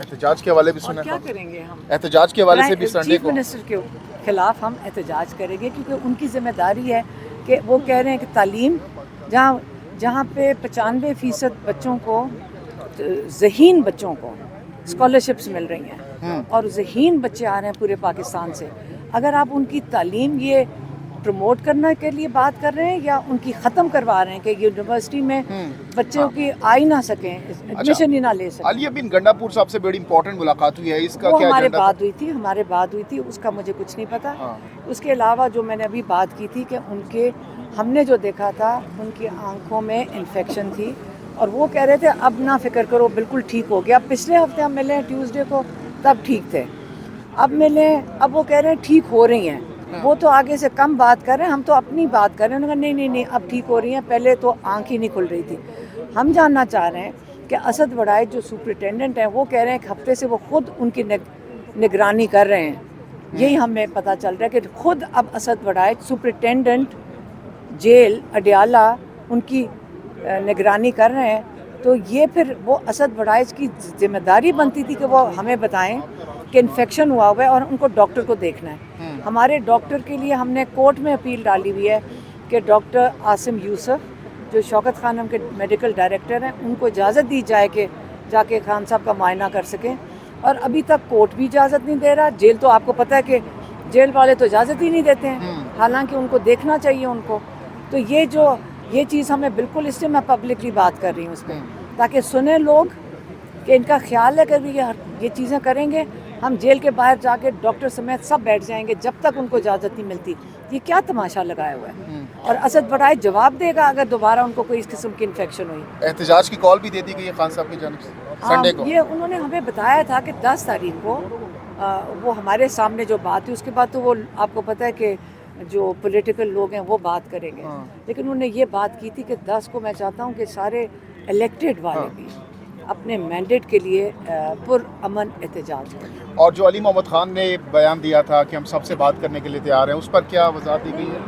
احتجاج کے حوالے بھی سنا کیا کریں گے ہم؟ احتجاج کے حوالے سے بھی سنڈے چیف کو منسٹر کے خلاف ہم احتجاج کریں گے، کیونکہ ان کی ذمہ داری ہے کہ وہ کہہ رہے ہیں کہ تعلیم جہاں پہ 95% بچوں کو، ذہین بچوں کو اسکالرشپس مل رہی ہیں اور ذہین بچے آ رہے ہیں پورے پاکستان سے، اگر آپ ان کی تعلیم یہ پروموٹ کرنے کے لیے بات کر رہے ہیں یا ان کی ختم کروا رہے ہیں کہ یونیورسٹی میں بچوں کی آ ہی نہ سکیں، ایڈمیشن ہی نہ لے سکیں۔ علی بن گنڈاپور صاحب سے بڑی امپورٹنٹ ملاقات ہوئی ہے، اس کا وہ کیا ہمارے ایجنڈا تھا؟ بات ہوئی تھی، اس کا مجھے کچھ نہیں پتا۔ اس کے علاوہ جو میں نے ابھی بات کی تھی کہ ہم نے جو دیکھا تھا ان کی آنکھوں میں انفیکشن تھی اور وہ کہہ رہے تھے اب نہ فکر کرو، بالکل ٹھیک ہو گیا۔ پچھلے ہفتے ہم ملے ہیں ٹیوزڈے کو، تب ٹھیک تھے، اب ملیں اب وہ کہہ رہے ہیں ٹھیک ہو رہی ہیں۔ وہ تو آگے سے کم بات کر رہے ہیں، ہم تو اپنی بات کر رہے ہیں۔ انہوں نے کہا نہیں اب ٹھیک ہو رہی ہیں، پہلے تو آنکھ ہی نہیں کھل رہی تھی۔ ہم جاننا چاہ رہے ہیں کہ اسد وڑائچ جو سپرنٹینڈنٹ ہیں وہ کہہ رہے ہیں کہ ہفتے سے وہ خود ان کی نگرانی کر رہے ہیں۔ یہی ہمیں پتہ چل رہا ہے کہ خود اب اسد وڑائچ سپرنٹینڈنٹ جیل اڈیالہ ان کی نگرانی کر رہے ہیں، تو یہ پھر وہ اسد وڑائچ کی ذمہ داری بنتی تھی کہ وہ ہمیں بتائیں کہ انفیکشن ہوا ہے اور ان کو ڈاکٹر کو دیکھنا ہے۔ ہمارے ڈاکٹر کے لیے ہم نے کورٹ میں اپیل ڈالی ہوئی ہے کہ ڈاکٹر عاصم یوسف جو شوکت خانم کے میڈیکل ڈائریکٹر ہیں، ان کو اجازت دی جائے کہ جا کے خان صاحب کا معائنہ کر سکیں، اور ابھی تک کورٹ بھی اجازت نہیں دے رہا۔ جیل تو آپ کو پتہ ہے کہ جیل والے تو اجازت ہی نہیں دیتے ہیں، حالانکہ ان کو دیکھنا چاہیے ان کو۔ تو یہ چیز ہمیں بالکل، اس سے میں پبلکلی بات کر رہی ہوں اس پہ، تاکہ سنیں لوگ کہ ان کا خیال ہے کہ یہ چیزیں کریں گے، ہم جیل کے باہر جا کے ڈاکٹر سمیت سب بیٹھ جائیں گے جب تک ان کو اجازت نہیں ملتی۔ یہ کیا تماشا لگایا ہوا ہے؟ اور اسد وڑائچ جواب دے گا اگر دوبارہ ان کو کوئی اس قسم کی انفیکشن ہوئی۔ احتجاج کی کال بھی دے دی گئی ہے خان صاحب کی جانب سے سنڈے کو۔ یہ انہوں نے ہمیں بتایا تھا کہ 10 تاریخ کو وہ ہمارے سامنے جو بات ہوئی، اس کے بعد تو وہ آپ کو پتہ ہے کہ جو پولیٹیکل لوگ ہیں وہ بات کریں گے، لیکن انہوں نے یہ بات کی تھی کہ 10 کو میں چاہتا ہوں کہ سارے الیکٹڈ والے بھی اپنے مینڈیٹ کے لیے پرامن احتجاج کریں۔ اور جو علی محمد خان نے بیان دیا تھا کہ ہم سب سے بات کرنے کے لیے تیار ہیں، اس پر کیا وضاحت دی گئی ہے؟